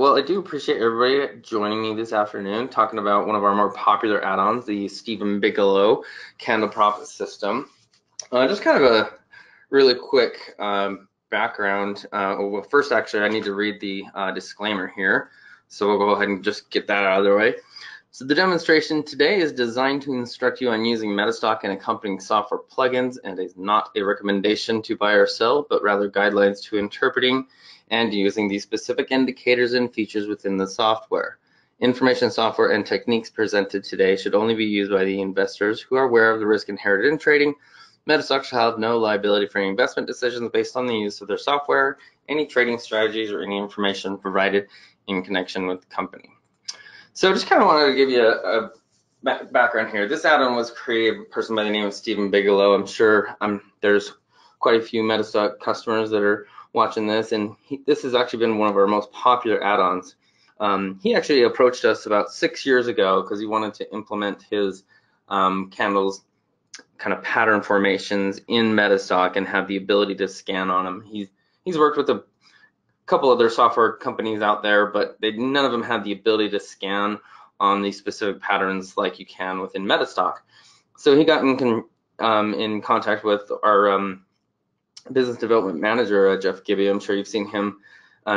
Well, I do appreciate everybody joining me this afternoon, talking about one of our more popular add-ons, the Steve Bigalow candle profit system. Just kind of a really quick background. Well, first, actually, I need to read the disclaimer here. So we'll go ahead and just get that out of the way. So the demonstration today is designed to instruct you on using MetaStock and accompanying software plugins, and is not a recommendation to buy or sell, but rather guidelines to interpreting and using these specific indicators and features within the software. Information, software, and techniques presented today should only be used by the investors who are aware of the risk inherent in trading. MetaStock shall have no liability for any investment decisions based on the use of their software, any trading strategies, or any information provided in connection with the company. So just kind of wanted to give you a background here. This add-on was created by a person by the name of Steve Bigalow. I'm sure there's quite a few MetaStock customers that are watching this, and this has actually been one of our most popular add-ons. He actually approached us about 6 years ago because he wanted to implement his candles kind of pattern formations in MetaStock and have the ability to scan on them. He's worked with a couple other software companies out there, but none of them have the ability to scan on these specific patterns like you can within MetaStock. So he got in contact with our business development manager, Jeff Gibby. I'm sure you've seen him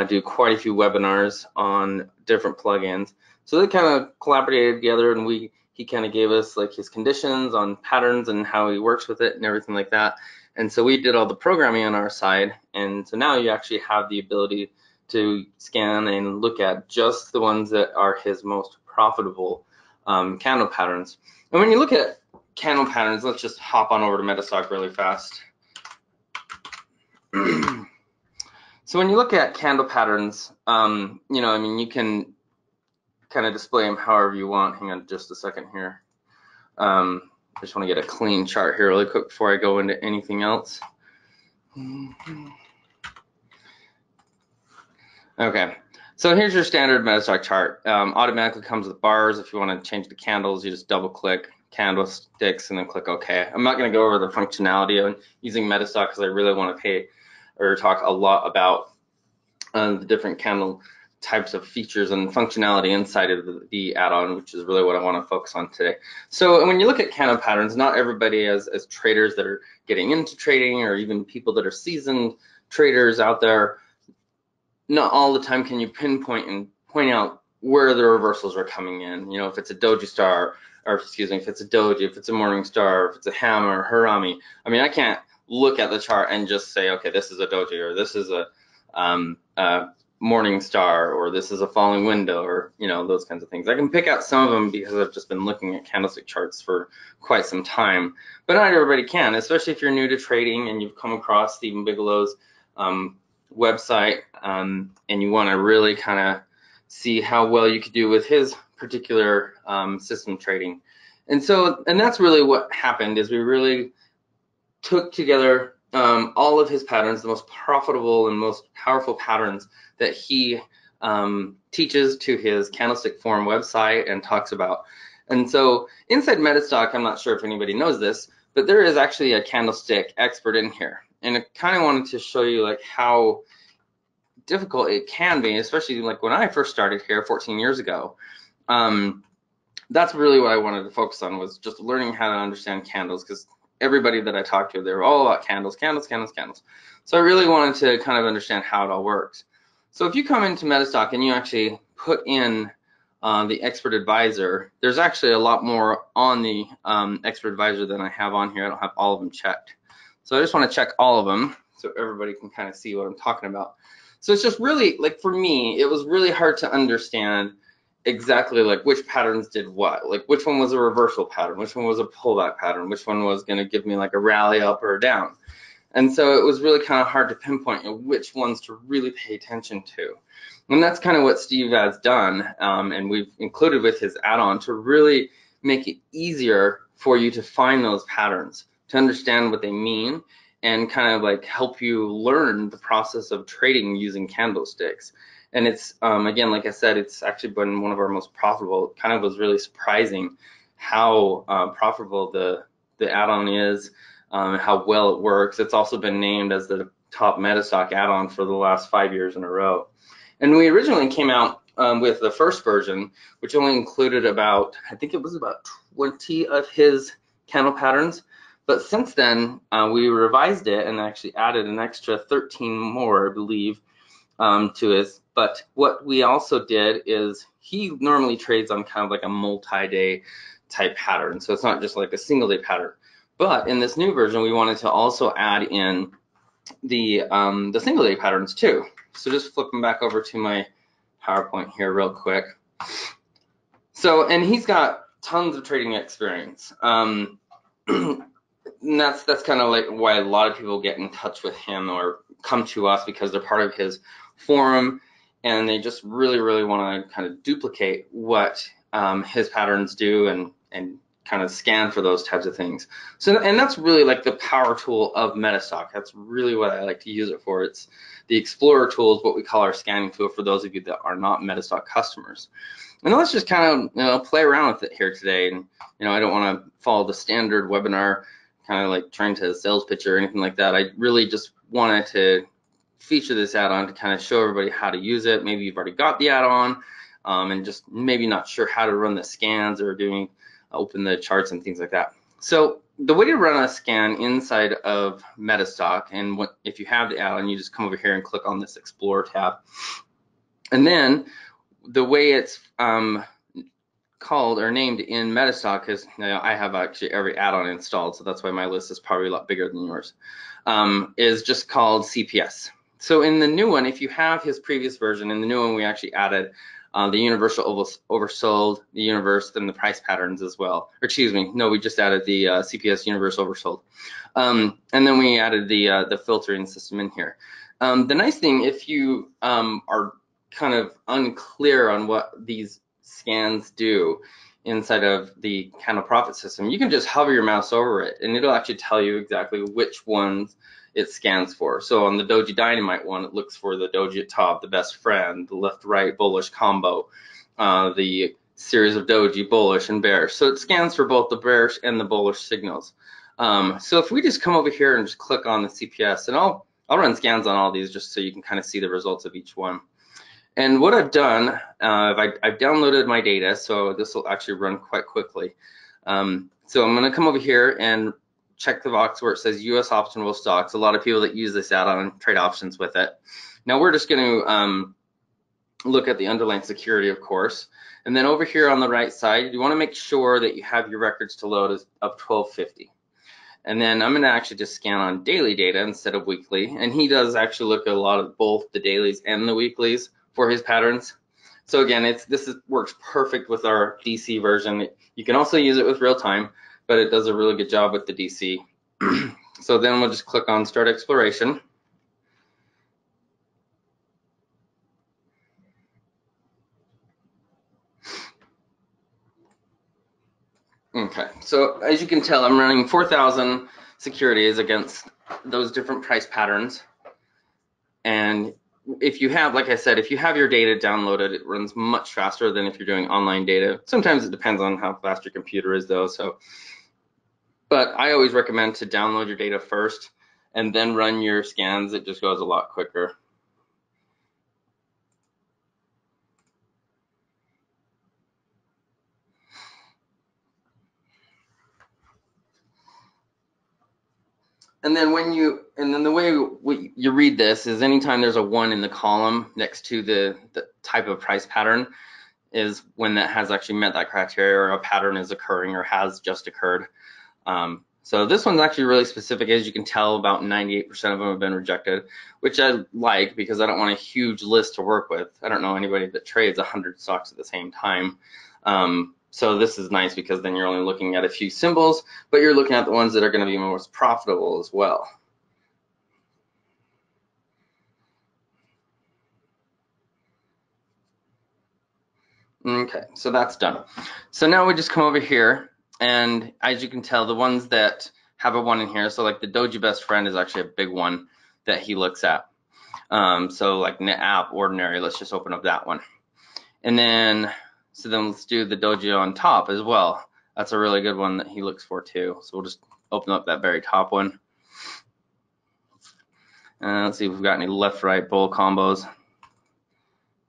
do quite a few webinars on different plugins. So they kind of collaborated together, and he kind of gave us like his conditions on patterns and how he works with it and everything like that. And so we did all the programming on our side, and so now you actually have the ability to scan and look at just the ones that are his most profitable candle patterns. And when you look at candle patterns, let's just hop on over to MetaStock really fast. So when you look at candle patterns, you can kind of display them however you want. Hang on just a second here. I just want to get a clean chart here really quick before I go into anything else. Okay, so here's your standard MetaStock chart. Automatically comes with bars. If you want to change the candles, you just double click candlesticks and then click OK. I'm not going to go over the functionality of using MetaStock because I really want to talk a lot about the different candle types of features and functionality inside of the add-on, which is really what I want to focus on today. So when you look at candle patterns, not everybody as traders that are getting into trading, or even people that are seasoned traders out there, not all the time can you pinpoint and point out where the reversals are coming in. You know, if it's a doji star, or excuse me, if it's a doji, if it's a morning star, if it's a hammer, harami. I mean, I can't look at the chart and just say, okay, this is a doji, or this is a morning star, or this is a falling window, or those kinds of things. I can pick out some of them because I've just been looking at candlestick charts for quite some time, but not everybody can, especially if you're new to trading and you've come across Steve Bigalow's website and you want to really kind of see how well you could do with his particular system trading. And that's really what happened, is we really took together all of his patterns, the most profitable and most powerful patterns that he teaches to his Candlestick Forum website and talks about. And so inside MetaStock, I'm not sure if anybody knows this, but there is actually a candlestick expert in here. And I kind of wanted to show you like how difficult it can be, especially like when I first started here 14 years ago. That's really what I wanted to focus on, was just learning how to understand candles, because everybody that I talked to, they were all about candles. So I really wanted to kind of understand how it all works. So if you come into MetaStock and you actually put in the expert advisor, there's actually a lot more on the expert advisor than I have on here. I don't have all of them checked. So I just want to check all of them so everybody can kind of see what I'm talking about. So it's just really, like, for me, it was really hard to understand exactly like which patterns did what, like which one was a reversal pattern, which one was a pullback pattern, which one was going to give me like a rally up or down. And so it was really kind of hard to pinpoint which ones to really pay attention to. And that's kind of what Steve has done, and we've included with his add-on to really make it easier for you to find those patterns, to understand what they mean, and kind of like help you learn the process of trading using candlesticks. And it's, again, like I said, it's actually been one of our most profitable. It kind of was really surprising how profitable the add-on is, how well it works. It's also been named as the top MetaStock add-on for the last 5 years in a row. And we originally came out with the first version, which only included about, I think it was about 20 of his candle patterns. But since then, we revised it and actually added an extra 13 more, I believe, to his. But what we also did is he normally trades on kind of like a multi-day type pattern. So it's not just like a single day pattern. But in this new version, we wanted to also add in the single day patterns too. So just flipping back over to my PowerPoint here real quick. So, and he's got tons of trading experience. And that's kind of like why a lot of people get in touch with him or come to us, because they're part of his forum and they just really want to kind of duplicate what his patterns do and kind of scan for those types of things. So, and that's really like the power tool of MetaStock. That's really what I like to use it for. It's the Explorer tool is what we call our scanning tool for those of you that are not MetaStock customers. And let's just kind of play around with it here today. And I don't want to follow the standard webinar kind of like trying to sales pitch or anything like that. I really just wanted to feature this add-on to kind of show everybody how to use it. Maybe you've already got the add-on and just maybe not sure how to run the scans or open the charts and things like that. So the way to run a scan inside of MetaStock, and if you have the add-on, you just come over here and click on this Explorer tab. And then the way it's called or named in MetaStock is, I have actually every add-on installed, so that's why my list is probably a lot bigger than yours, is just called CPS. So in the new one, if you have his previous version, in the new one we actually added the universal oversold, the universe, and the price patterns as well. Or excuse me, no, we just added the CPS universe oversold. And then we added the filtering system in here. The nice thing, if you are kind of unclear on what these scans do inside of the candle profit system, you can just hover your mouse over it and it'll actually tell you exactly which ones it scans for. So on the Doji Dynamite one, it looks for the Doji at top, the best friend, the left-right bullish combo, the series of Doji bullish and bearish. So it scans for both the bearish and the bullish signals. So if we just come over here and just click on the CPS, and I'll run scans on all these just so you can kind of see the results of each one. And what I've done, I've downloaded my data, so this will actually run quite quickly. So I'm going to come over here and check the box where it says US optionable stocks. A lot of people that use this add-on trade options with it. Now we're just going to look at the underlying security, of course. And then over here on the right side, you want to make sure that you have your records to load of 1250. And then I'm going to actually just scan on daily data instead of weekly. And he does actually look at a lot of both the dailies and the weeklies for his patterns. So again, works perfect with our DC version. You can also use it with real time, but it does a really good job with the DC. So then we'll just click on Start Exploration. Okay, so as you can tell, I'm running 4,000 securities against those different price patterns. And if you have, like I said, if you have your data downloaded, it runs much faster than if you're doing online data. Sometimes it depends on how fast your computer is though. But I always recommend to download your data first and then run your scans. It just goes a lot quicker. And then the way you read this is anytime there's a 1 in the column next to the type of price pattern is when that has actually met that criteria or a pattern is occurring or has just occurred. So this one's actually really specific. As you can tell, about 98% of them have been rejected, which I like because I don't want a huge list to work with. I don't know anybody that trades 100 stocks at the same time. So this is nice because then you're only looking at a few symbols, but you're looking at the ones that are going to be most profitable as well. Okay, so that's done. So now we just come over here, and as you can tell, the ones that have a 1 in here, so like the Doji Best Friend is actually a big one that he looks at. So like Net App Ordinary, let's just open up that one. And then, so then let's do the Doji on top as well. That's a really good one that he looks for too. So we'll just open up that very top one. Let's see if we've got any left-right bull combos.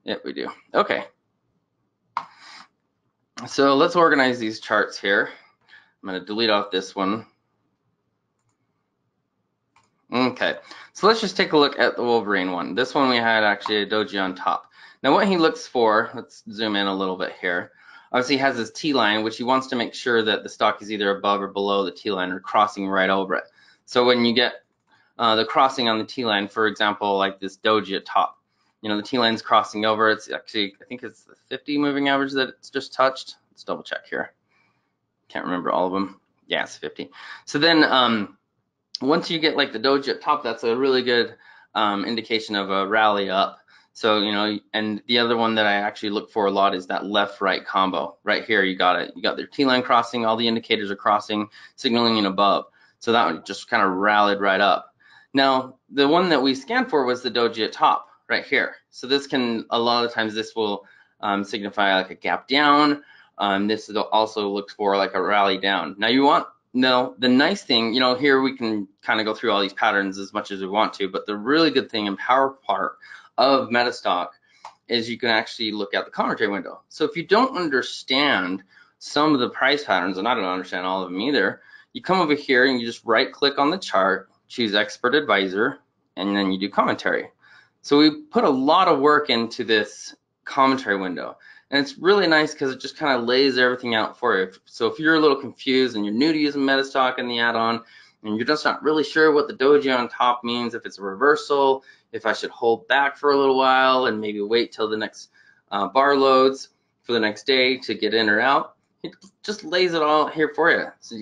Yep, we do. Okay, So let's organize these charts here. I'm going to delete off this one. Okay, so let's just take a look at the Wolverine one. This one we had actually a doji on top. Now what he looks for, let's zoom in a little bit here. Obviously he has this T line, which he wants to make sure that the stock is either above or below the T line or crossing right over it. So when you get the crossing on the T line, for example, like this doji at top, you know, the T line's crossing over. It's actually, I think it's the 50 moving average that it's just touched. Let's double check here. Can't remember all of them. Yeah, it's 50. So then once you get like the doji at top, that's a really good indication of a rally up. So, you know, and the other one that I actually look for a lot is that left-right combo. Right here, you got it. You got their T-line crossing, all the indicators are crossing, signaling in above. So that one just kind of rallied right up. Now, the one that we scanned for was the doji at top, right here. So this can, a lot of times this will signify like a gap down. This also looks for like a rally down. Now you want, no, the nice thing, you know, here we can kind of go through all these patterns as much as we want to, but the really good thing and power part of MetaStock is you can actually look at the commentary window. So if you don't understand some of the price patterns, and I don't understand all of them either, you come over here and you just right click on the chart, choose Expert Advisor, and then you do commentary. So we put a lot of work into this commentary window. And it's really nice because it just kind of lays everything out for you. So if you're a little confused and you're new to using MetaStock and the add-on, and you're just not really sure what the doji on top means, if it's a reversal, if I should hold back for a little while and maybe wait till the next bar loads for the next day to get in or out, it just lays it all here for you. So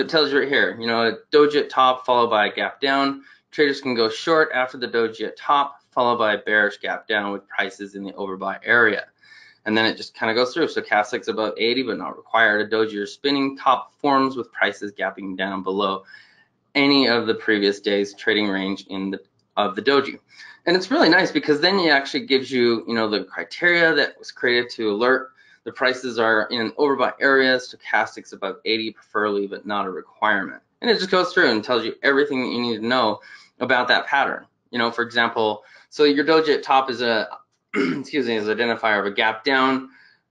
it tells you right here, you know, a doji at top followed by a gap down. Traders can go short after the doji at top, followed by a bearish gap down with prices in the overbuy area. And then it just kind of goes through. So CandleStick's above 80, but not required. A doji or spinning top forms with prices gapping down below any of the previous day's trading range of the doji. And it's really nice because then it actually gives you, you know, the criteria that was created to alert the prices are in overbought areas. Stochastic's above 80 preferably, but not a requirement. And it just goes through and tells you everything that you need to know about that pattern. You know, for example, so your doji at top is a excuse me, is an identifier of a gap down,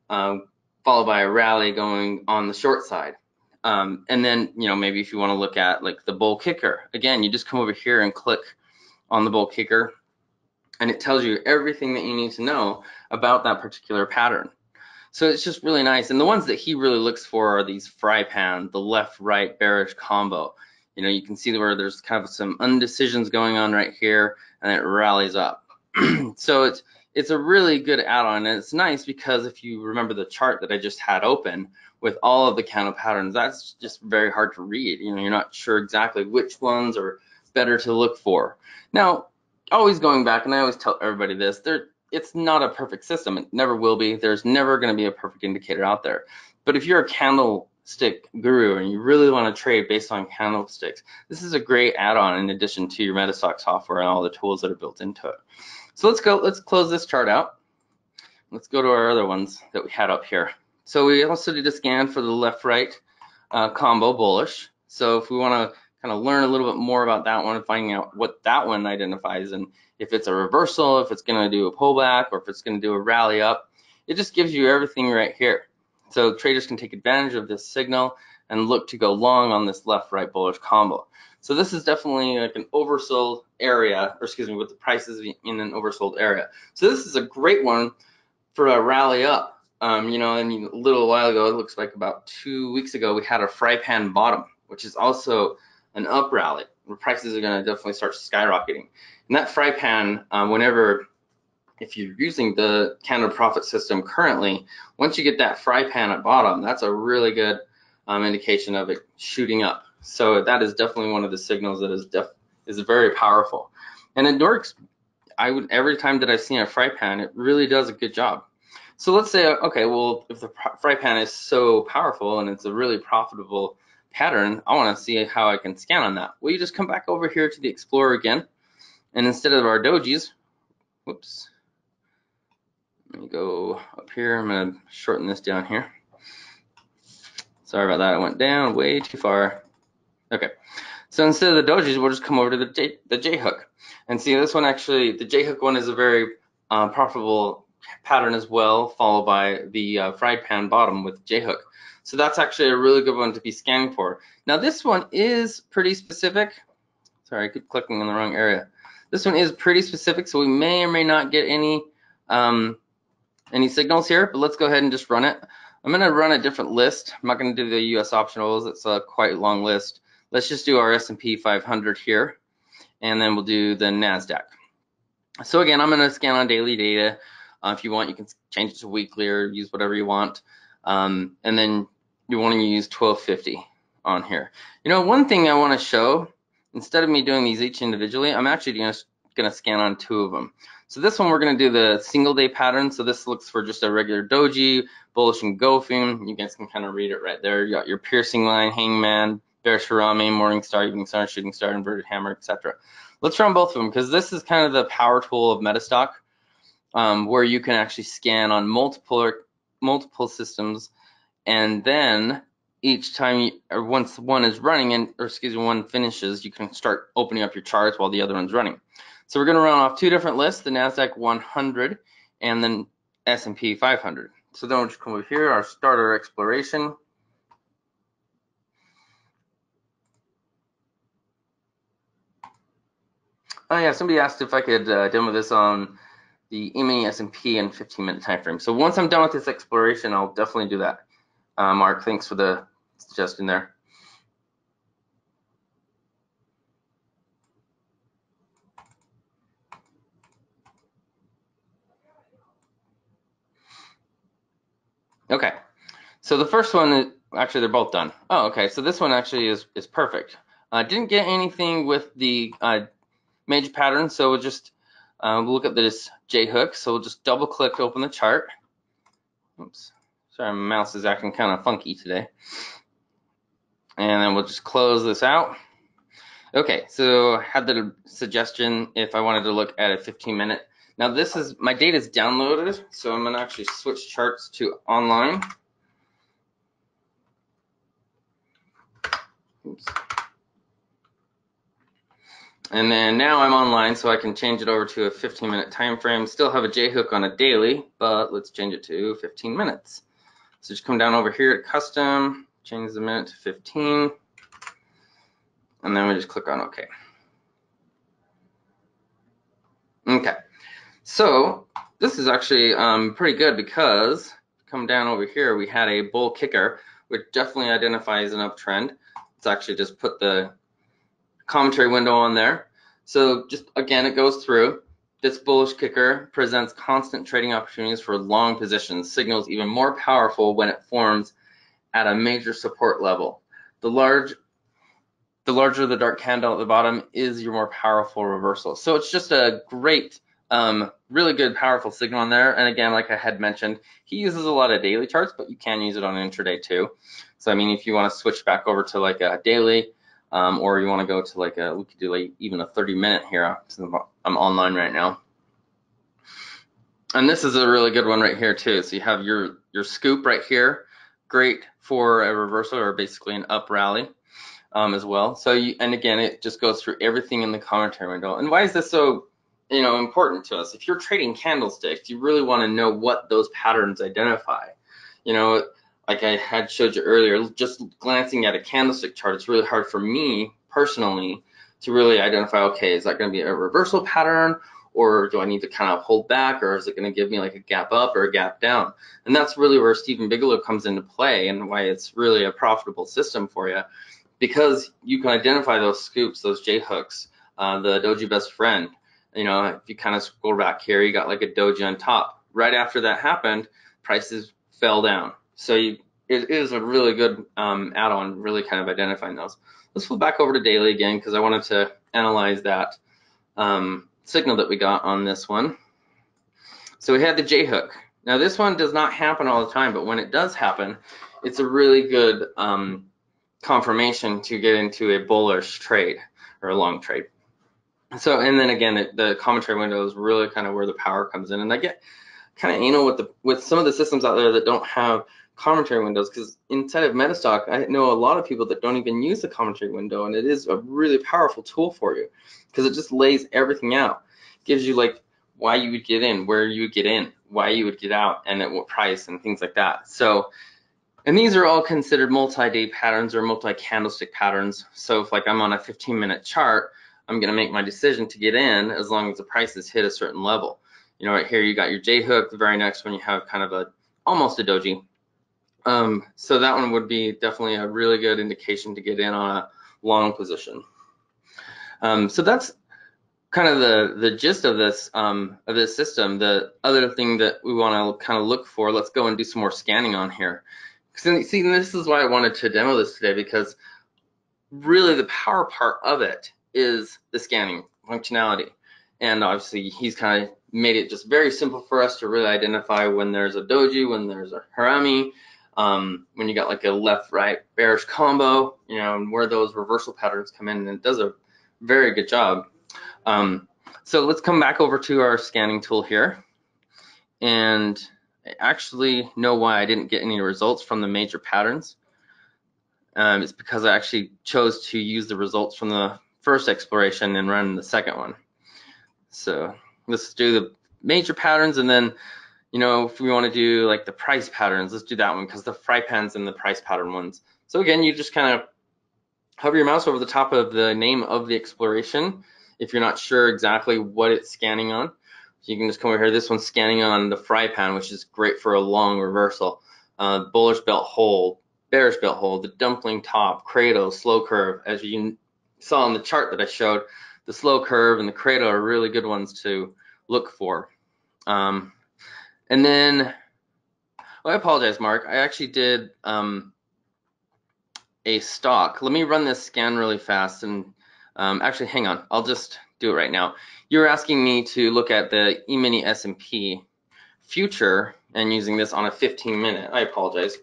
followed by a rally going on the short side. And then, you know, maybe if you want to look at like the bull kicker, again, you just come over here and click on the bull kicker, and it tells you everything that you need to know about that particular pattern. So it's just really nice. And the ones that he really looks for are these fry pan, the left-right bearish combo. You know, you can see where there's kind of some undecisions going on right here, and it rallies up. So it's a really good add-on, and it's nice because if you remember the chart that I just had open with all of the candle patterns, that's just very hard to read. You know, you're not sure exactly which ones are better to look for. Now, always going back, and I always tell everybody this, it's not a perfect system. It never will be. There's never going to be a perfect indicator out there. But if you're a candlestick guru and you really want to trade based on candlesticks, this is a great add-on in addition to your MetaStock software and all the tools that are built into it. So let's close this chart out. Let's go to our other ones that we had up here. So we also did a scan for the left-right combo bullish. So if we want to kind of learn a little bit more about that one and finding out what that one identifies and if it's a reversal, if it's going to do a pullback, or if it's going to do a rally up, it just gives you everything right here. So traders can take advantage of this signal and look to go long on this left-right bullish combo. So this is definitely like an oversold area, or excuse me, with the prices in an oversold area. So this is a great one for a rally up. You know, and a little while ago, it looks like about 2 weeks ago, we had a fry pan bottom, which is also an up rally where prices are going to definitely start skyrocketing. And that fry pan, if you're using the candle profit system currently, once you get that fry pan at bottom, that's a really good indication of it shooting up. So that is definitely one of the signals that is very powerful. And it works. Every time that I've seen a fry pan, it really does a good job. So let's say, okay, well, if the fry pan is so powerful and it's a really profitable pattern, I want to see how I can scan on that. Well, you just come back over here to the Explorer again, and instead of our dojis, whoops, let me go up here. I'm going to shorten this down here. Sorry about that. I went down way too far. Okay, so instead of the dojis, we'll just come over to the J hook and see this one. Actually, the J hook one is a very profitable pattern as well, followed by the fried pan bottom with J-hook. So that's actually a really good one to be scanning for. Now this one is pretty specific. Sorry, I keep clicking in the wrong area. This one is pretty specific, so we may or may not get any signals here, but let's go ahead and just run it. I'm going to run a different list. I'm not going to do the US optionals. It's a quite long list. Let's just do our S&P 500 here, and then we'll do the NASDAQ. So again, I'm going to scan on daily data. If you want, you can change it to weekly or use whatever you want. And then you want to use 1250 on here. You know, one thing I want to show, instead of me doing these each individually, I'm actually going to scan on 2 of them. So this one, we're going to do the single day pattern. So this looks for just a regular doji, bullish engulfing. You guys can kind of read it right there. You got your piercing line, hangman, bear shirame, morning star, evening star, shooting star, inverted hammer, etc. Let's run both of them, because this is kind of the power tool of MetaStock, where you can actually scan on multiple systems, and then each time or once one is running, one finishes, you can start opening up your charts while the other one's running. So we're going to run off 2 different lists, the NASDAQ 100 and then S&P 500. So then we'll just come over here, our starter exploration. Oh yeah, somebody asked if I could demo this on the E-mini S&P in 15-minute time frame. So once I'm done with this exploration, I'll definitely do that. Mark, thanks for the suggestion there. Okay, so the first one, actually they're both done. Oh, okay, so this one actually is perfect. Didn't get anything with the major pattern, so we'll just we'll look at this J-hook. So we'll just double click to open the chart. Oops, sorry, my mouse is acting kind of funky today. And then we'll just close this out. Okay, so I had the suggestion if I wanted to look at a 15-minute. Now this is, my data is downloaded, so I'm gonna actually switch charts to online. Oops. And then now I'm online, so I can change it over to a 15-minute time frame. Still have a J-hook on a daily, but let's change it to 15 minutes. So just come down over here to custom, change the minute to 15, and then we just click on OK. Okay, so this is actually pretty good, because come down over here, we had a bull kicker, which definitely identifies an uptrend. Let's actually just put the commentary window on there. So just again, it goes through. This bullish kicker presents constant trading opportunities for long positions, signals even more powerful when it forms at a major support level. The larger the dark candle at the bottom is your more powerful reversal. So it's just a great, really good, powerful signal on there. And again, like I had mentioned, he uses a lot of daily charts, but you can use it on intraday too. So I mean, if you want to switch back over to like a daily, or you want to go to like we could do like even a 30-minute here, since I'm online right now. And this is a really good one right here too. So you have your scoop right here, great for a reversal or basically an up rally as well. So and again, it just goes through everything in the commentary window. And why is this so important to us? If you're trading candlesticks, you really want to know what those patterns identify. Like I had showed you earlier, just glancing at a candlestick chart, it's really hard for me personally to really identify, okay, is that going to be a reversal pattern, or do I need to kind of hold back, or is it going to give me like a gap up or a gap down? And that's really where Steve Bigalow comes into play, and why it's really a profitable system for you, because you can identify those scoops, those J-hooks, the doji best friend. If you kind of scroll back here, you got like a doji on top. Right after that happened, prices fell down. So it is a really good add-on, really kind of identifying those. Let's flip back over to daily again, because I wanted to analyze that signal that we got on this one. So we had the J-hook. Now this one does not happen all the time, but when it does happen, it's a really good confirmation to get into a bullish trade or a long trade. So, and then again, the commentary window is really kind of where the power comes in. And I get kind of anal with some of the systems out there that don't have commentary windows, because inside of MetaStock, I know a lot of people that don't even use the commentary window, and it is a really powerful tool for you, because it just lays everything out. Gives you like why you would get in, where you would get in, why you would get out and at what price and things like that. So, and these are all considered multi-day patterns or multi-candlestick patterns. So if like I'm on a 15-minute chart, I'm going to make my decision to get in as long as the prices hit a certain level. You know, right here you got your J hook. The very next one you have kind of a almost a doji. So that one would be definitely a really good indication to get in on a long position. So that's kind of the gist of this system. The other thing that we want to kind of look for, let's go and do some more scanning on here. See, this is why I wanted to demo this today, because really the power part of it is the scanning functionality. And obviously he's kind of made it just very simple for us to really identify when there's a doji, when there's a harami, when you got like a left-right bearish combo, you know, and where those reversal patterns come in, and it does a very good job. So let's come back over to our scanning tool here, and I actually know why I didn't get any results from the major patterns. It's because I actually chose to use the results from the first exploration and run the second one. So let's do the major patterns, and then, you know, if we want to do like the price patterns, let's do that one, because the fry pans and the price pattern ones. So again, you just kind of hover your mouse over the top of the name of the exploration if you're not sure exactly what it's scanning on. So you can just come over here. This one's scanning on the fry pan, which is great for a long reversal. Bullish belt hold, bearish belt hold, the dumpling top, cradle, slow curve. As you saw on the chart that I showed, the slow curve and the cradle are really good ones to look for. And then, well, I apologize, Mark. I actually did a stock. Let me run this scan really fast, and actually, hang on. I'll just do it right now. You're asking me to look at the E-mini S&P future and using this on a 15-minute. I apologize.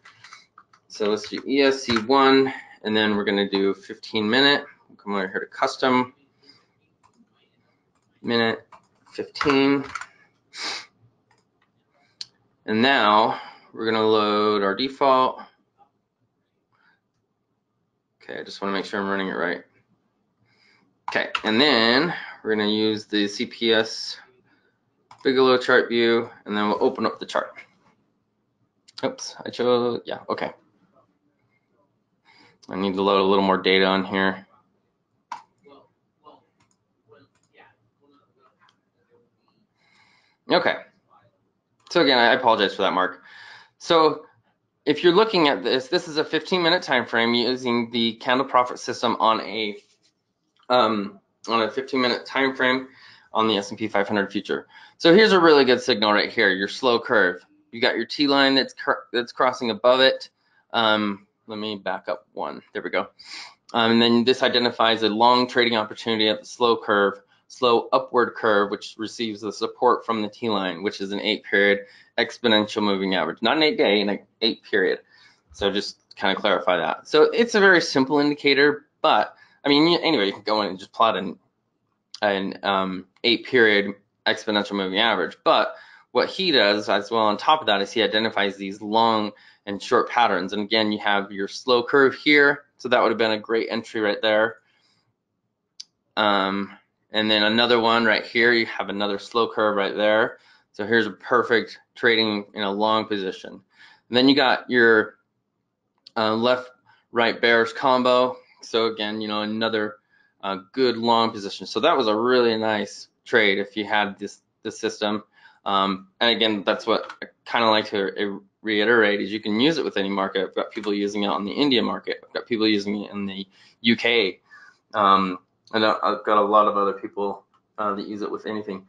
So let's do ESC1, and then we're going to do 15-minute. We'll come over here to custom, minute 15. And now we're going to load our default. Okay, I just want to make sure I'm running it right. Okay, and then we're going to use the CPS Bigalow chart view, and then we'll open up the chart. Oops, I chose, yeah, okay. I need to load a little more data on here. Okay, so again, I apologize for that, Mark. So if you're looking at this, this is a 15-minute time frame using the candle profit system on a 15-minute time frame on the S&P 500 future. So here's a really good signal right here, your slow curve. You got your T line that's crossing above it. Let me back up one. There we go. And then this identifies a long trading opportunity at the slow curve, slow upward curve, which receives the support from the T line, which is an 8-period exponential moving average, not an 8-day, an 8-period. So just kind of clarify that. So it's a very simple indicator, but I mean, anyway, you can go in and just plot an 8-period exponential moving average. But what he does as well on top of that is he identifies these long and short patterns. And again, you have your slow curve here. So that would have been a great entry right there. And then another one right here, you have another slow curve right there. So here's a perfect trading in a long position. And then you got your left-right bearish combo. So again, you know, another good long position. So that was a really nice trade if you had this system. And again, that's what I kind of like to reiterate is you can use it with any market. I've got people using it on the India market. I've got people using it in the UK. And I've got a lot of other people that use it with anything.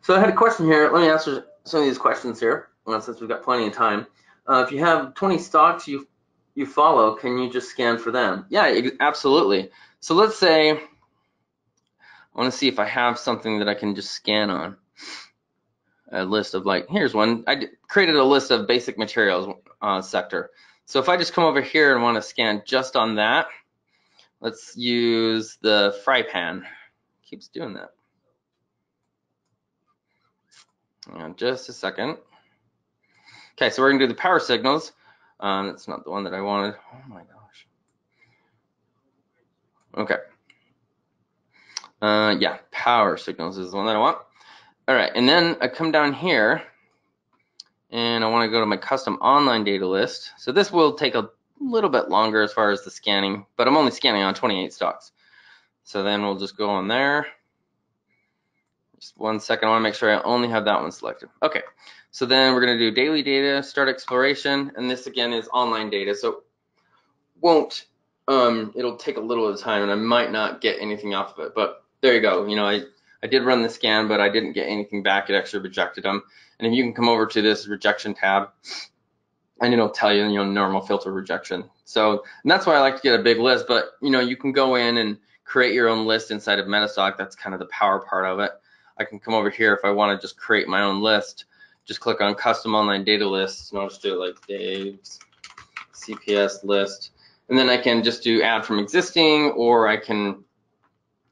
So I had a question here. Let me answer some of these questions here, since we've got plenty of time. If you have 20 stocks you follow, can you just scan for them? Yeah, absolutely. So let's say I want to see if I have something that I can just scan on. A list of, like, here's one. I created a list of basic materials sector. So if I just come over here and want to scan just on that, let's use the fry pan. Keeps doing that. Just a second. Okay, so we're gonna do the power signals. That's not the one that I wanted. Oh my gosh. Okay. Yeah, power signals is the one that I want. All right, and then I come down here and I want to go to my custom online data list. So this will take a little bit longer as far as the scanning, but I'm only scanning on 28 stocks. So then we'll just go on there. Just 1 second, I want to make sure I only have that one selected. Okay, so then we're going to do daily data, start exploration, and this again is online data, so it'll take a little of time and I might not get anything off of it, but there you go. You know, I did run the scan, but I didn't get anything back. It actually rejected them. And if you can come over to this rejection tab, and it'll tell you, normal filter rejection. So, and that's why I like to get a big list, but you can go in and create your own list inside of MetaStock. That's kind of the power part of it. I can come over here if I want to just create my own list, just click on custom online data lists, and I'll just do it like Dave's CPS list. And then I can just do add from existing, or I can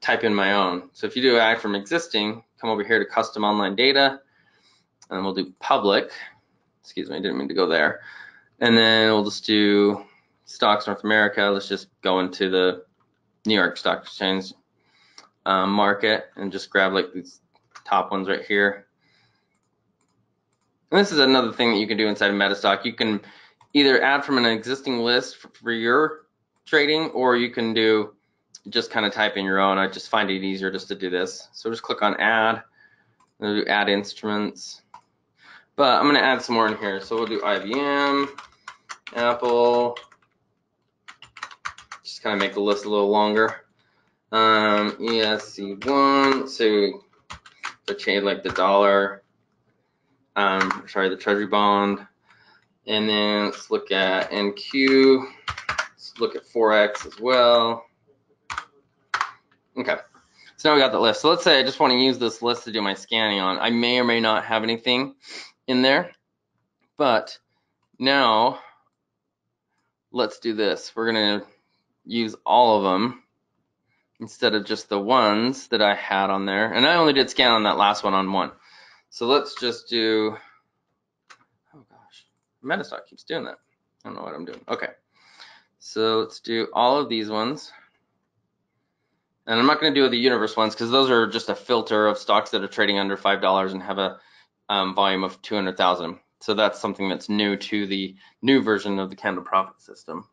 type in my own. So if you do add from existing, come over here to custom online data, and we'll do public. Excuse me, I didn't mean to go there. And then we'll just do Stocks North America. Let's just go into the New York Stock Exchange market and just grab like these top ones right here. And this is another thing that you can do inside of MetaStock. You can either add from an existing list for your trading, or you can do just kind of type in your own. I just find it easier just to do this. So just click on add, and we'll do add instruments. But I'm going to add some more in here. So we'll do IBM, Apple, just kind of make the list a little longer. ESC1, so the change like the dollar, the treasury bond. And then let's look at NQ, let's look at Forex as well. Okay, so now we got the list. So let's say I just want to use this list to do my scanning on. I may or may not have anything in there, but now let's do this. We're gonna use all of them instead of just the ones that I had on there. And I only did scan on that last one on one. So let's just do, oh gosh, MetaStock keeps doing that. I don't know what I'm doing. Okay, so let's do all of these ones. And I'm not going to do the universe ones because those are just a filter of stocks that are trading under $5 and have a volume of 200,000. So that's something that's new to the new version of the candle profit system.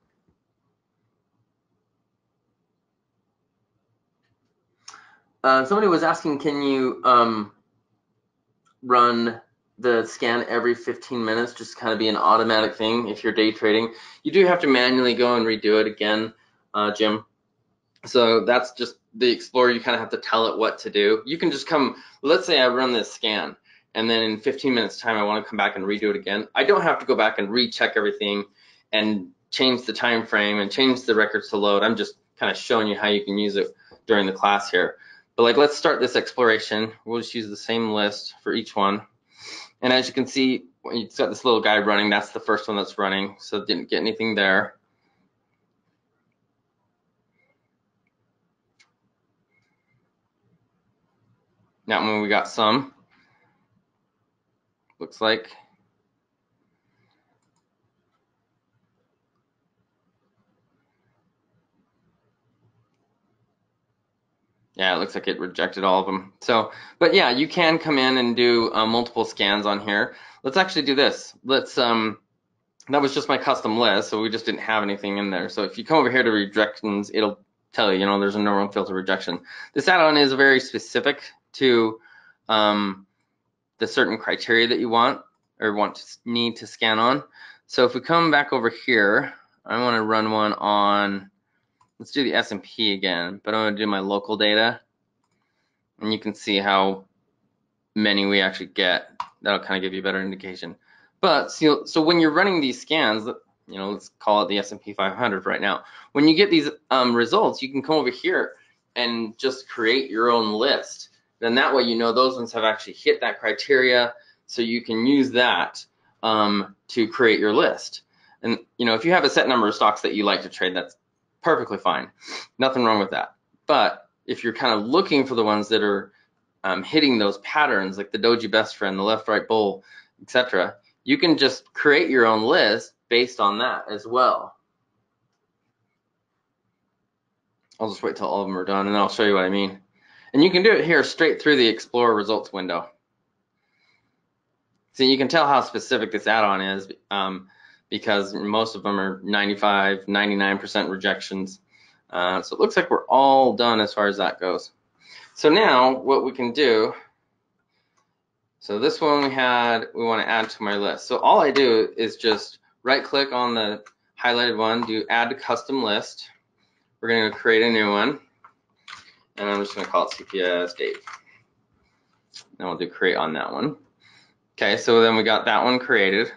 Somebody was asking, can you run the scan every 15 minutes, just kind of be an automatic thing if you're day trading? You do have to manually go and redo it again, Jim. So that's just the Explorer. You kind of have to tell it what to do. You can just come, let's say I run this scan, and then in 15 minutes time I want to come back and redo it again. I don't have to go back and recheck everything and change the time frame and change the records to load. I'm just kind of showing you how you can use it during the class here. But like, let's start this exploration. We'll just use the same list for each one. And as you can see, it's got this little guide running. That's the first one that's running, so didn't get anything there. That one we got some, looks like. Yeah, it looks like it rejected all of them. So, but yeah, you can come in and do multiple scans on here. Let's actually do this. Let's, that was just my custom list, so we just didn't have anything in there. So if you come over here to rejections, it'll tell you, there's a normal filter rejection. This add-on is very specific to the certain criteria that you want or need to scan on. So if we come back over here, I want to run one on, let's do the S&P again, but I'm going to do my local data, and you can see how many we actually get. That'll kind of give you a better indication. But so when you're running these scans, let's call it the S&P 500 right now. When you get these results, you can come over here and just create your own list. Then that way, those ones have actually hit that criteria, so you can use that to create your list. And if you have a set number of stocks that you like to trade, that's perfectly fine. Nothing wrong with that. But if you're kind of looking for the ones that are hitting those patterns, like the Doji Best Friend, the Left Right Bull, etc., you can just create your own list based on that as well. I'll just wait till all of them are done, and then I'll show you what I mean. And you can do it here straight through the Explorer results window. So you can tell how specific this add-on is because most of them are 95, 99% rejections. So it looks like we're all done as far as that goes. So now what we can do, so this one we want to add to my list. So all I do is just right click on the highlighted one, do add to custom list. We're going to create a new one, and I'm just going to call it CPS Dave. And we'll do create on that one. Okay, so then we got that one created.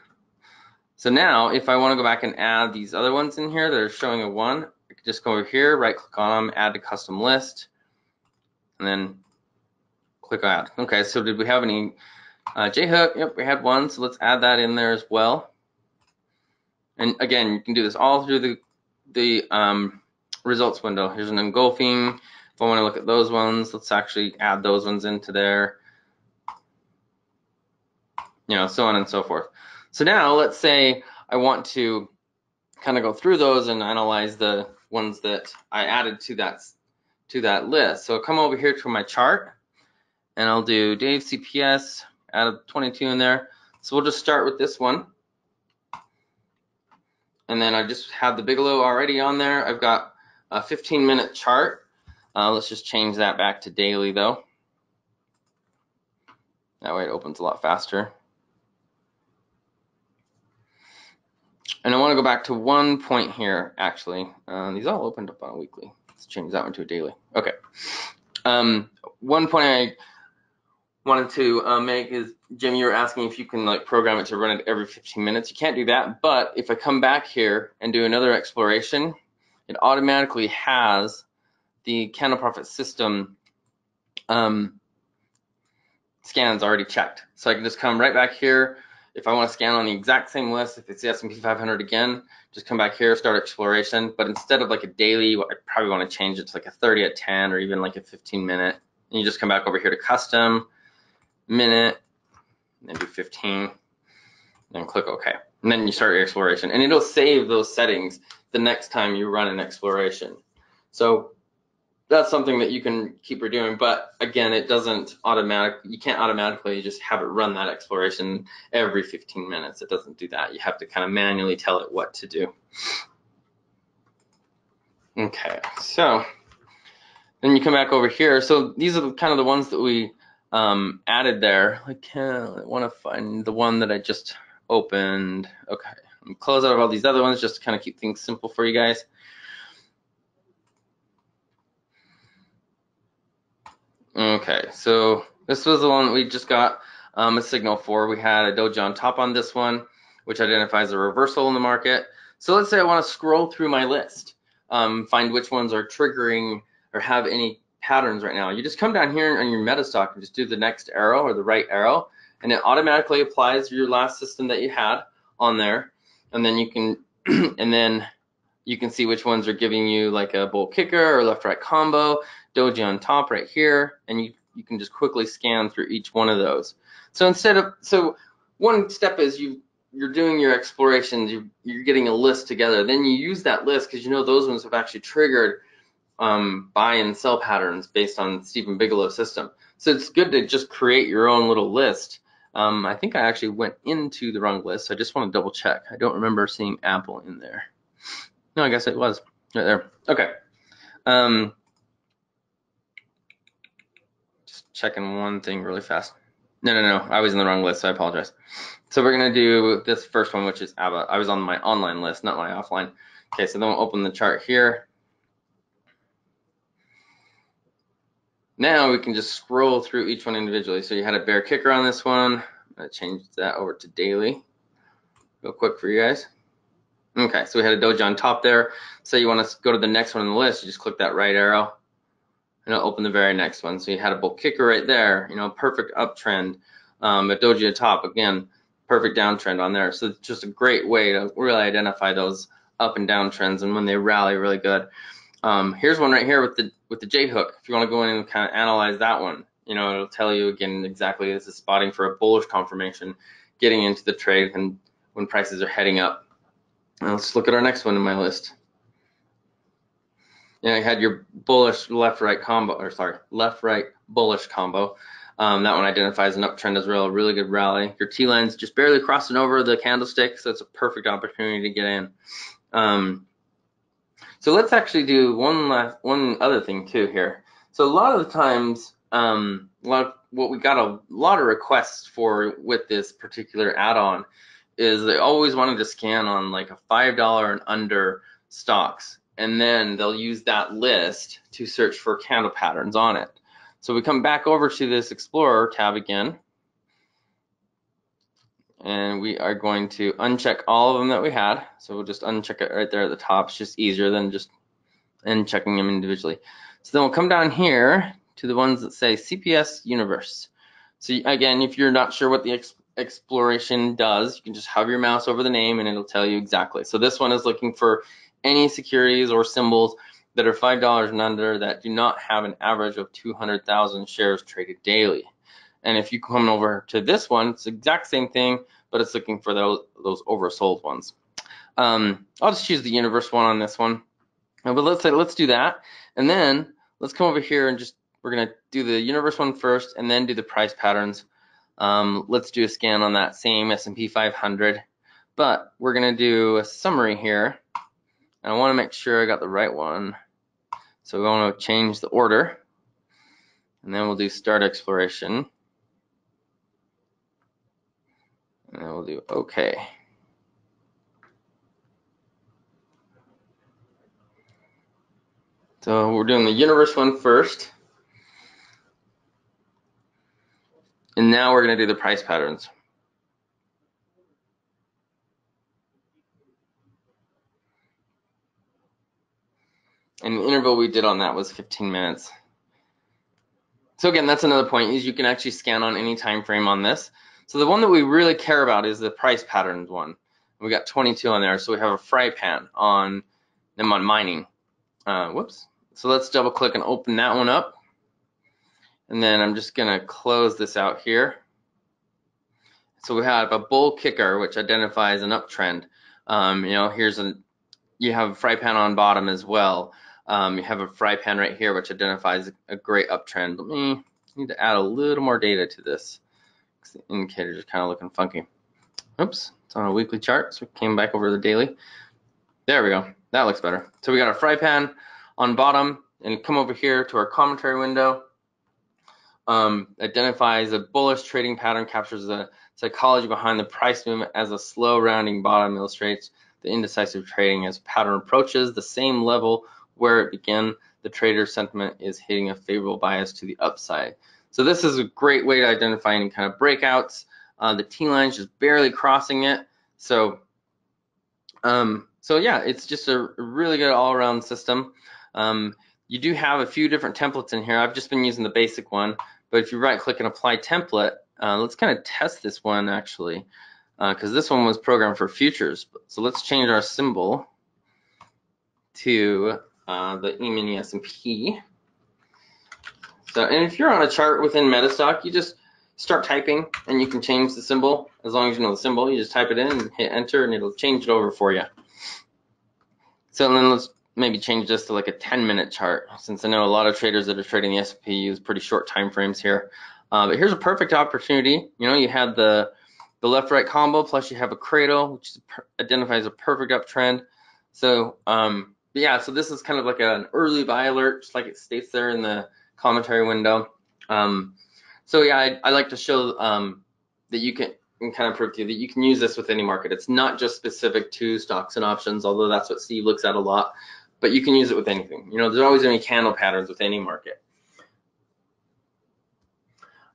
So now if I want to go back and add these other ones in here that are showing a 1, I can just go over here, right click on them, add to custom list, and then click add. Okay, so did we have any J-hook? Yep, we had one, so let's add that in there as well. And again, you can do this all through the results window. Here's an engulfing. If I want to look at those ones, let's actually add those ones into there. You know, so on and so forth. So now let's say I want to kind of go through those and analyze the ones that I added to that list. So I'll come over here to my chart, and I'll do Dave CPS, add 22 in there. So we'll just start with this one. And then I just have the Bigalow already on there. I've got a 15-minute chart. Let's just change that back to daily though. That way it opens a lot faster. And I want to go back to one point here, actually. These all opened up on a weekly. Let's change that one to a daily. Okay. One point I wanted to make is, Jim, you were asking if you can like program it to run it every 15 minutes. You can't do that, but if I come back here and do another exploration, it automatically has the Candle Profit System scans already checked. So I can just come right back here. If I want to scan on the exact same list, if it's the S&P 500 again, just come back here, start exploration. But instead of like a daily, I probably want to change it to like a 30 at 10 or even like a 15-minute. And you just come back over here to custom, minute, and do 15, then click OK. And then you start your exploration. And it'll save those settings the next time you run an exploration. So that's something that you can keep redoing, but again, it doesn't you can't automatically just have it run that exploration every 15 minutes. It doesn't do that. You have to kind of manually tell it what to do. Okay, so then you come back over here. So these are kind of the ones that we added there. I want to find the one that I just opened. Okay, I'm close out of all these other ones just to kind of keep things simple for you guys. Okay, so this was the one that we just got a signal for. We had a doji on top on this one, which identifies a reversal in the market. So let's say I want to scroll through my list, find which ones are triggering or have any patterns right now. You just come down here on your MetaStock and just do the next arrow or the right arrow, and it automatically applies your last system that you had on there. And then you can and then you can see which ones are giving you like a bull kicker or left-right combo, doji on top right here, and you can just quickly scan through each one of those. So one step is you're doing your explorations, you're getting a list together, then you use that list because you know those ones have actually triggered buy and sell patterns based on Steve Bigalow's system. So it's good to just create your own little list. I think I actually went into the wrong list, so I just want to double check. I don't remember seeing Apple in there. No, I guess it was right there. Okay. Just checking one thing really fast. No, I was in the wrong list, so I apologize. So we're gonna do this first one, which is ABBA. I was on my online list, not my offline. Okay, so then we'll open the chart here. Now we can just scroll through each one individually. So you had a bear kicker on this one. I'm gonna change that over to daily real quick for you guys. Okay, so we had a doji on top there. So you want to go to the next one on the list, you just click that right arrow and it'll open the very next one. So you had a bull kicker right there, you know, perfect uptrend. A doji on top, again, perfect downtrend on there. So it's just a great way to really identify those up and down trends and when they rally really good. Here's one right here with the J hook. If you want to go in and kind of analyze that one, you know, it'll tell you again exactly this is spotting for a bullish confirmation, getting into the trade and when prices are heading up. Now let's look at our next one in my list. Yeah, I had your bullish left-right combo, or sorry, left-right bullish combo. That one identifies an uptrend as well, a really good rally. Your T line's just barely crossing over the candlestick, so it's a perfect opportunity to get in. So let's actually do one other thing too here. So a lot of the times, what we got a lot of requests for with this particular add-on is they always wanted to scan on like a $5 and under stocks, and then they'll use that list to search for candle patterns on it. So we come back over to this Explorer tab again, and we are going to uncheck all of them that we had. So we'll just uncheck it right there at the top. It's just easier than just unchecking them individually. So then we'll come down here to the ones that say CPS Universe. So again, if you're not sure what the exploration does, you can just hover your mouse over the name and it'll tell you exactly. So this one is looking for any securities or symbols that are $5 and under that do not have an average of 200,000 shares traded daily. And if you come over to this one, it's the exact same thing, but it's looking for those oversold ones. I'll just choose the universe one on this one. But let's do that, and then let's come over here and we're gonna do the universe one first, and then do the price patterns. Let's do a scan on that same S&P 500, but we're gonna do a summary here, and I want to make sure I got the right one. So we want to change the order, and then we'll do start exploration, and then we'll do OK. So we're doing the universe one first, and now we're going to do the price patterns. And the interval we did on that was 15 minutes. So again, that's another point, is you can actually scan on any time frame on this. So the one that we really care about is the price patterns one. We got 22 on there, so we have a fry pan on them on mining. Whoops. So let's double click and open that one up. And then I'm just gonna close this out here. So we have a bull kicker, which identifies an uptrend. You have a fry pan on bottom as well. You have a fry pan right here, which identifies a great uptrend. I need to add a little more data to this, because the indicators are kind of looking funky. Oops, it's on a weekly chart, so we came back over to the daily. There we go, that looks better. So we got a fry pan on bottom, and come over here to our commentary window. Identifies a bullish trading pattern, captures the psychology behind the price movement as a slow rounding bottom, illustrates the indecisive trading as pattern approaches the same level where it began. The trader sentiment is hitting a favorable bias to the upside. So this is a great way to identify any kind of breakouts. The T line's just barely crossing it. So yeah, it's just a really good all-around system. You do have a few different templates in here. I've just been using the basic one, but if you right-click and apply template, let's kind of test this one actually, because this one was programmed for futures. So let's change our symbol to the E-mini S&P. So, and if you're on a chart within MetaStock, you just start typing and you can change the symbol. As long as you know the symbol, you just type it in and hit enter and it'll change it over for you. So then let's maybe change this to like a 10-minute chart, since I know a lot of traders that are trading the S&P use pretty short time frames here. But here's a perfect opportunity. You had the left-right combo, plus you have a cradle, which identifies a perfect uptrend. So yeah, so this is kind of like an early buy alert, just like it states there in the commentary window. So yeah, I like to show that you can kind of prove to you that you can use this with any market. It's not just specific to stocks and options, although that's what Steve looks at a lot, but you can use it with anything. There's always any candle patterns with any market.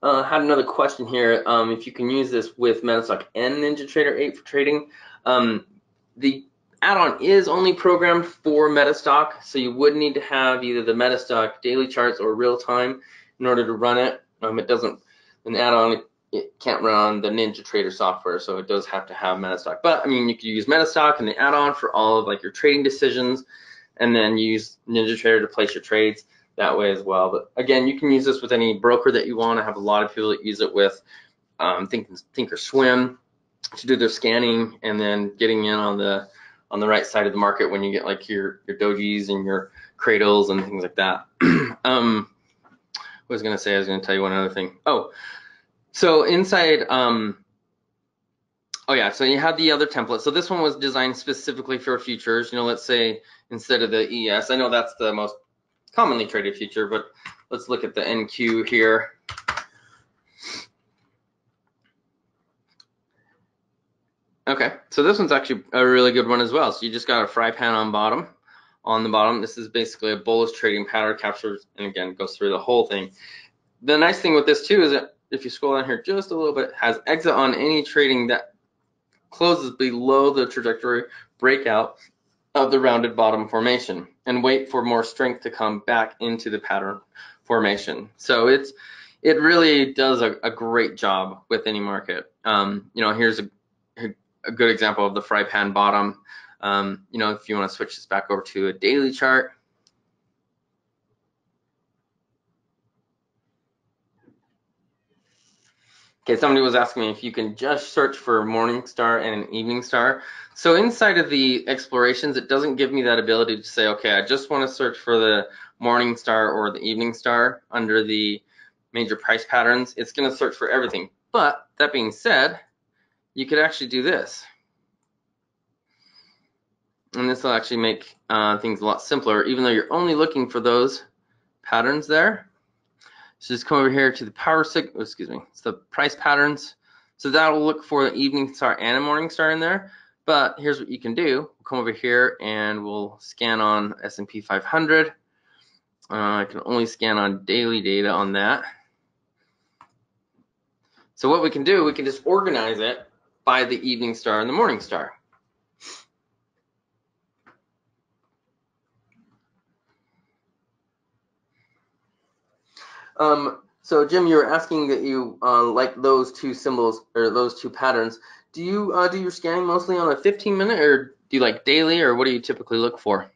Had another question here, if you can use this with MetaStock and NinjaTrader 8 for trading. The add-on is only programmed for MetaStock, so you would need to have either the MetaStock daily charts or real time in order to run it. It doesn't, an add-on, it can't run on the NinjaTrader software, so it does have to have MetaStock. But you could use MetaStock and the add-on for all of like your trading decisions, and then use NinjaTrader to place your trades that way as well. But again, you can use this with any broker that you want. I have a lot of people that use it with Thinkorswim to do their scanning and then getting in on the right side of the market when you get like your dojis and your cradles and things like that. was going to say? I was going to tell you one other thing. Oh, so inside, oh yeah, so you have the other template. So this one was designed specifically for futures. You know, let's say instead of the ES, I know that's the most commonly traded future, but let's look at the NQ here. Okay, so this one's actually a really good one as well. So you just got a fry pan on the bottom. This is basically a bullish trading pattern, captures, and again, goes through the whole thing. The nice thing with this too is that if you scroll down here just a little bit, it has exit on any trading that closes below the trajectory breakout of the rounded bottom formation, and wait for more strength to come back into the pattern formation. So it really does a great job with any market. You know, here's a good example of the fry pan bottom. You know, if you want to switch this back over to a daily chart. Okay, somebody was asking me if you can just search for morning star and an evening star. So inside of the explorations, it doesn't give me that ability to say, okay, I just want to search for the morning star or the evening star under the major price patterns. It's going to search for everything. But that being said, you could actually do this. And this will actually make things a lot simpler, even though you're only looking for those patterns there. So just come over here to the it's the price patterns. So that'll look for the evening star and a morning star in there. But here's what you can do. We'll come over here and we'll scan on S&P 500. I can only scan on daily data on that. So what we can do, we can just organize it by the evening star and the morning star. So Jim, you were asking that you like those two symbols or those two patterns. Do you do your scanning mostly on a 15-minute, or do you like daily, or what do you typically look for?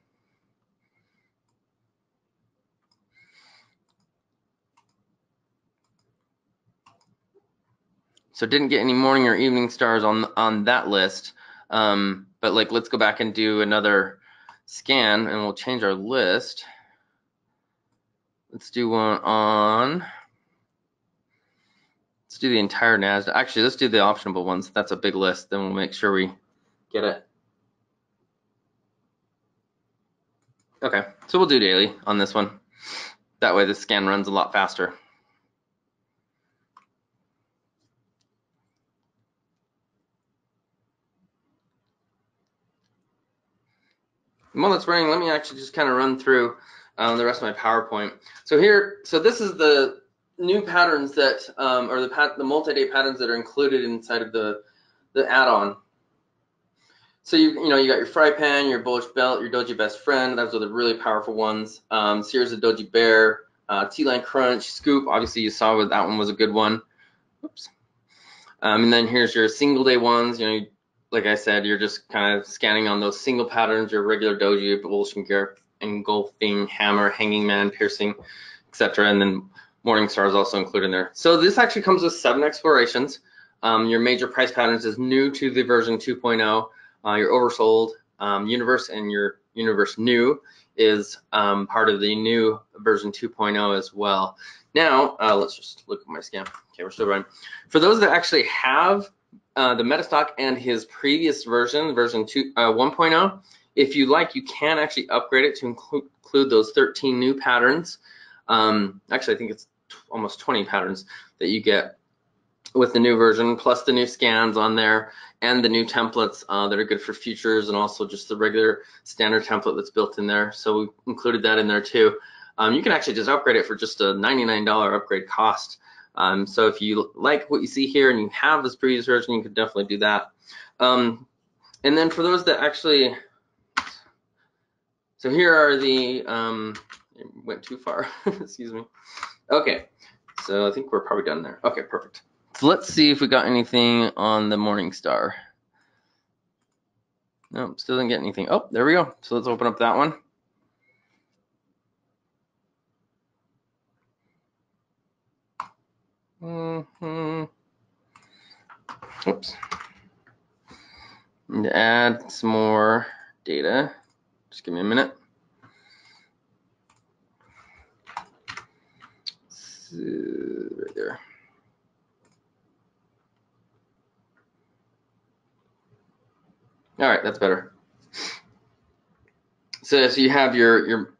So didn't get any morning or evening stars on that list, but like let's go back and do another scan, and we'll change our list. Let's do one on. Let's do the entire NASDAQ. Actually, let's do the optionable ones. That's a big list. Then we'll make sure we get it. Okay, so we'll do daily on this one. That way the scan runs a lot faster. While it's running, let me actually just kind of run through the rest of my PowerPoint. So this is the new patterns that, or the multi-day patterns that are included inside of the add-on. So you got your fry pan, your bullish belt, your doji best friend. Those are the really powerful ones. Series of doji bear, T-line crunch, scoop. Obviously you saw that one was a good one. Oops. And then here's your single day ones. You know, like I said, you're just kind of scanning on those single patterns, your regular doji, bullish and gap, engulfing, hammer, hanging man, piercing, etc. And then morning star is also included in there. So this actually comes with 7 explorations. Your major price patterns is new to the version 2.0. Your oversold universe and your universe new is part of the new version 2.0 as well. Now, let's just look at my scan. Okay, we're still running. For those that actually have the MetaStock and his previous version 1.0, if you like, you can actually upgrade it to include those 13 new patterns. Actually, I think it's almost 20 patterns that you get with the new version, plus the new scans on there and the new templates that are good for futures, and also just the regular standard template that's built in there. So we included that in there too. You can actually just upgrade it for just a $99 upgrade cost. So if you like what you see here and you have this previous version, you could definitely do that. And then for those that actually, so here are the, it went too far, excuse me. Okay, so I think we're probably done there. Okay, perfect. So let's see if we got anything on the morning star. Nope, still didn't get anything. Oh, there we go. So let's open up that one. Oops. Need to add some more data. Just give me a minute. right there. All right, that's better. So you have your,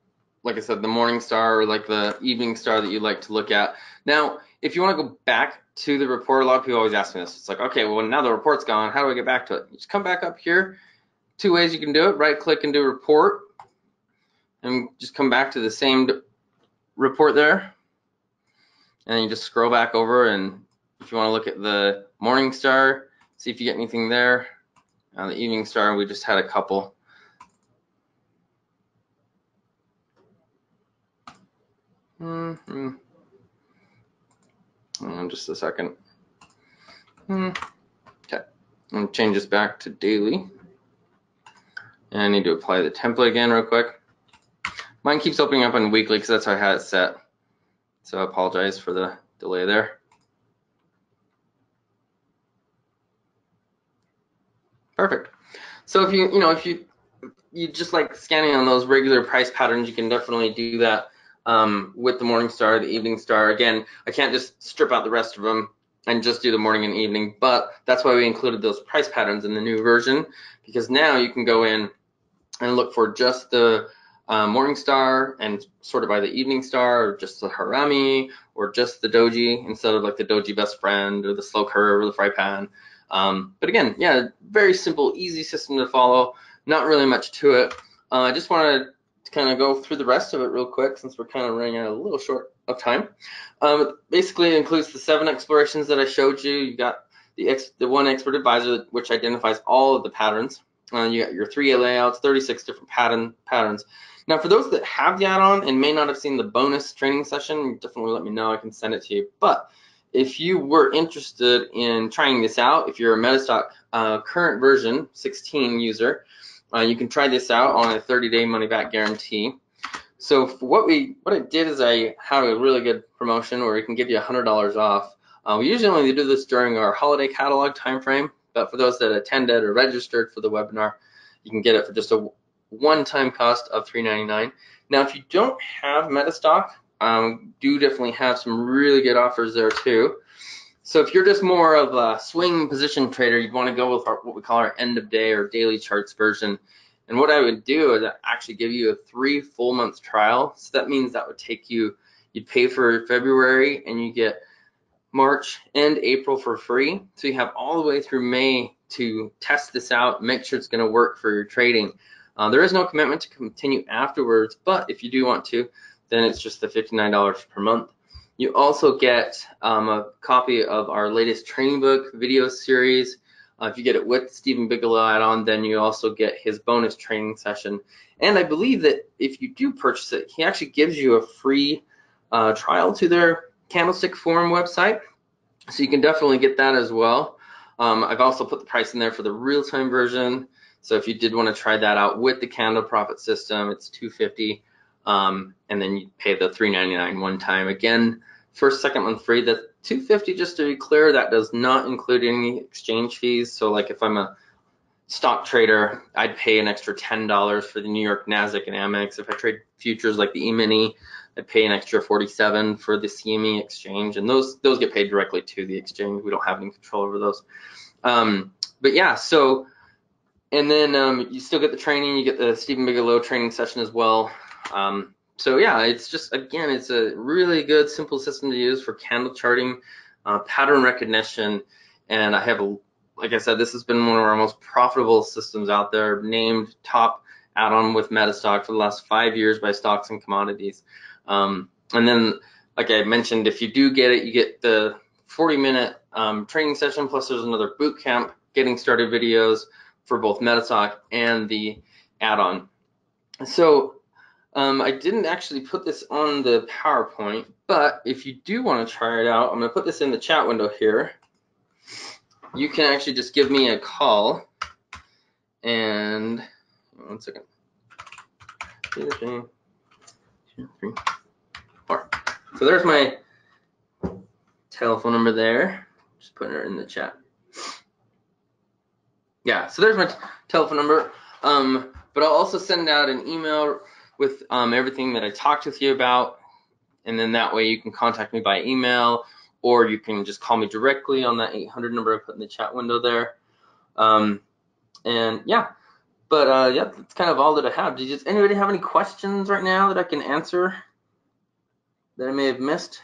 like I said, the morning star or like the evening star that you like to look at. Now, if you want to go back to the report, a lot of people always ask me this. It's like, okay, well, now the report's gone. How do I get back to it? You just come back up here. 2 ways you can do it. Right click and do report, and just come back to the same report there. And then you just scroll back over, and if you want to look at the morning star, see if you get anything there. The evening star, we just had a couple. Just a second. Okay, I'm gonna change this back to daily. And I need to apply the template again real quick. Mine keeps opening up on weekly because that's how I had it set. So I apologize for the delay there. Perfect. So if you just like scanning on those regular price patterns, you can definitely do that with the morning star, the evening star. Again, I can't just strip out the rest of them and just do the morning and evening, but that's why we included those price patterns in the new version, because now you can go in and look for just the morning star and sort it by the evening star, or just the harami, or just the doji instead of like the doji best friend or the slow curve or the fry pan. But again, yeah, very simple, easy system to follow. Not really much to it. I just wanted to kind of go through the rest of it real quick since we're kind of running out a little short of time. Basically, it includes the 7 explorations that I showed you. You got the one expert advisor, which identifies all of the patterns. You got your 3 layouts, 36 different patterns. Now, for those that have the add-on and may not have seen the bonus training session, definitely let me know. I can send it to you. But if you were interested in trying this out, if you're a MetaStock current version 16 user, you can try this out on a 30-day money-back guarantee. So for what I did is I have a really good promotion where we can give you $100 off. We usually only do this during our holiday catalog timeframe, but for those that attended or registered for the webinar, you can get it for just a one-time cost of $3.99. Now, if you don't have MetaStock, do definitely have some really good offers there too. So if you're just more of a swing position trader, you'd want to go with what we call our end of day or daily charts version. And what I would do is actually give you a 3 full month trial. So that means that would take you, you'd pay for February and you get March and April for free. So you have all the way through May to test this out, make sure it's going to work for your trading. There is no commitment to continue afterwards, but if you do want to, then it's just the $59 per month. You also get a copy of our latest training book video series. If you get it with Steve Bigalow add-on, then you also get his bonus training session. And I believe that if you do purchase it, he actually gives you a free trial to their CandleStick forum website. So you can definitely get that as well. I've also put the price in there for the real-time version. So if you did want to try that out with the Candle Profit system, it's $250, and then you pay the $3.99 one time. Again, first, second month free. The $250, just to be clear, that does not include any exchange fees. So like if I'm a stock trader, I'd pay an extra $10 for the New York, NASDAQ, and Amex. If I trade futures like the E-mini, I'd pay an extra $47 for the CME exchange, and those get paid directly to the exchange. We don't have any control over those. But yeah, so. And then you still get the training, you get the Steve Bigalow training session as well. So yeah, it's just, again, it's a really good, simple system to use for candle charting, pattern recognition. And I have, like I said, this has been one of our most profitable systems out there, named top add-on with MetaStock for the last 5 years by Stocks and Commodities. And then, like I mentioned, if you do get it, you get the 40-minute training session, plus there's another boot camp getting started videos for both MetaStock and the add-on. So I didn't actually put this on the PowerPoint, but if you do want to try it out, I'm going to put this in the chat window here. You can actually just give me a call, and 1 second. 2, 3, 4. So there's my telephone number there. Just putting it in the chat. Yeah, so there's my telephone number, but I'll also send out an email with everything that I talked with you about, And then that way you can contact me by email, or you can just call me directly on that 800 number I put in the chat window there. And yeah, but yeah, that's kind of all that I have. Does anybody have any questions right now that I can answer that I may have missed?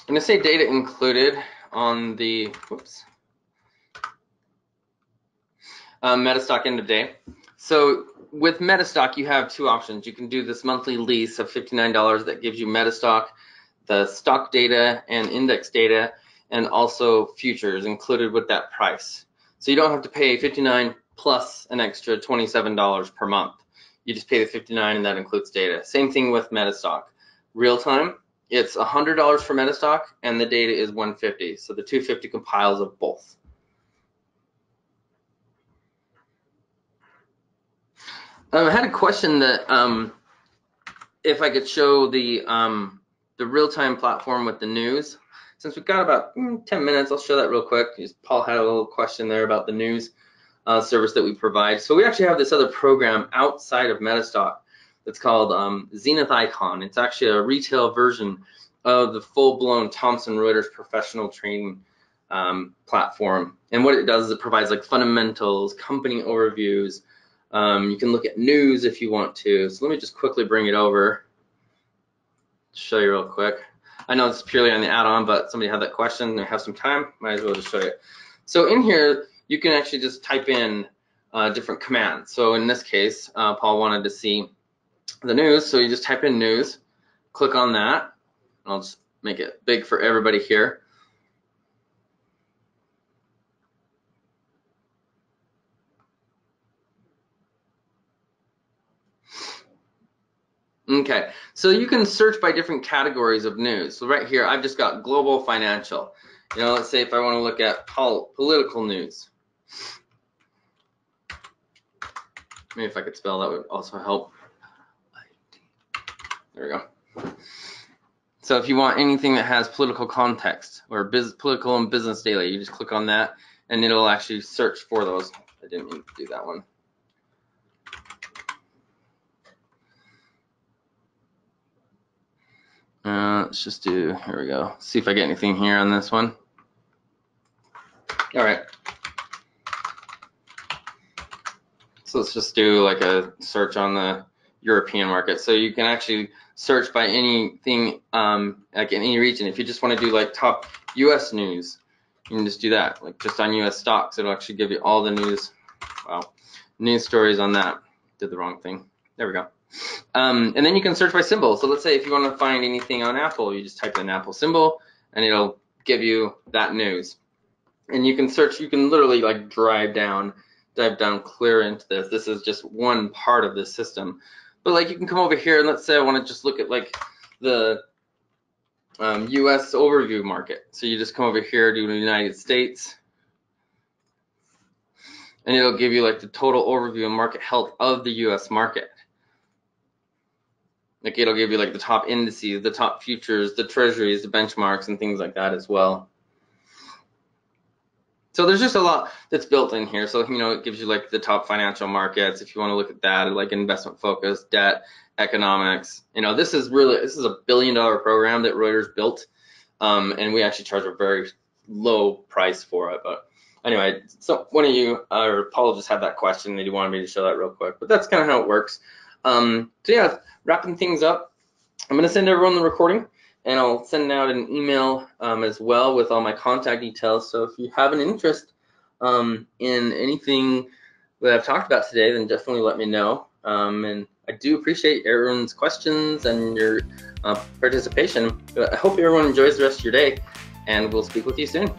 I'm going to say data included on the MetaStock end of day. So with MetaStock, you have two options. You can do this monthly lease of $59 that gives you MetaStock, the stock data and index data, and also futures included with that price. So you don't have to pay $59 plus an extra $27 per month. You just pay the $59 and that includes data. Same thing with MetaStock. Real time, it's $100 for MetaStock and the data is $150. So the $250 compiles of both. I had a question that if I could show the real-time platform with the news. Since we've got about 10 minutes, I'll show that real quick. Paul had a little question there about the news service that we provide. So we actually have this other program outside of MetaStock that's called Zenith Icon. It's actually a retail version of the full-blown Thomson Reuters professional trading platform. And what it does is it provides like fundamentals, company overviews. You can look at news if you want to. So let me just quickly bring it over, show you real quick. I know it's purely on the add-on, but somebody had that question and I have some time, might as well just show you. So in here, you can actually just type in different commands. So in this case, Paul wanted to see the news, so you just type in news, click on that. I'll just make it big for everybody here. Okay, so you can search by different categories of news. So right here, I've just got global financial. You know, let's say if I want to look at political news. Maybe if I could spell, that would also help. There we go. So if you want anything that has political context or political and business daily, you just click on that and it'll actually search for those. I didn't mean to do that one. Let's just do, here we go. See if I get anything here on this one. All right. So let's just do like a search on the European market. So you can actually search by anything, like in any region. If you just want to do like top US news, you can just do that. Like just on US stocks, it'll actually give you all the news. Wow, news stories on that. Did the wrong thing. There we go. And then you can search by symbol. So let's say if you want to find anything on Apple, you just type in Apple symbol and it'll give you that news. And you can search, you can literally like dive down clear into this. This is just one part of this system. But like you can come over here and let's say I want to just look at like the US overview market. So you just come over here to the United States and it'll give you like the total overview of market health of the US market. Like it'll give you like the top indices, the top futures, the treasuries, the benchmarks, and things like that as well. So there's just a lot that's built in here. So, you know, it gives you like the top financial markets. If you want to look at that, like investment focus, debt, economics, you know, this is a $1 billion program that Reuters built. And we actually charge a very low price for it. But anyway, so one of you, or Paul just had that question that he wanted me to show that real quick, but that's kind of how it works. So yeah, wrapping things up, I'm going to send everyone the recording and I'll send out an email as well with all my contact details. So if you have an interest in anything that I've talked about today, then definitely let me know. And I do appreciate everyone's questions and your participation. But I hope everyone enjoys the rest of your day and we'll speak with you soon.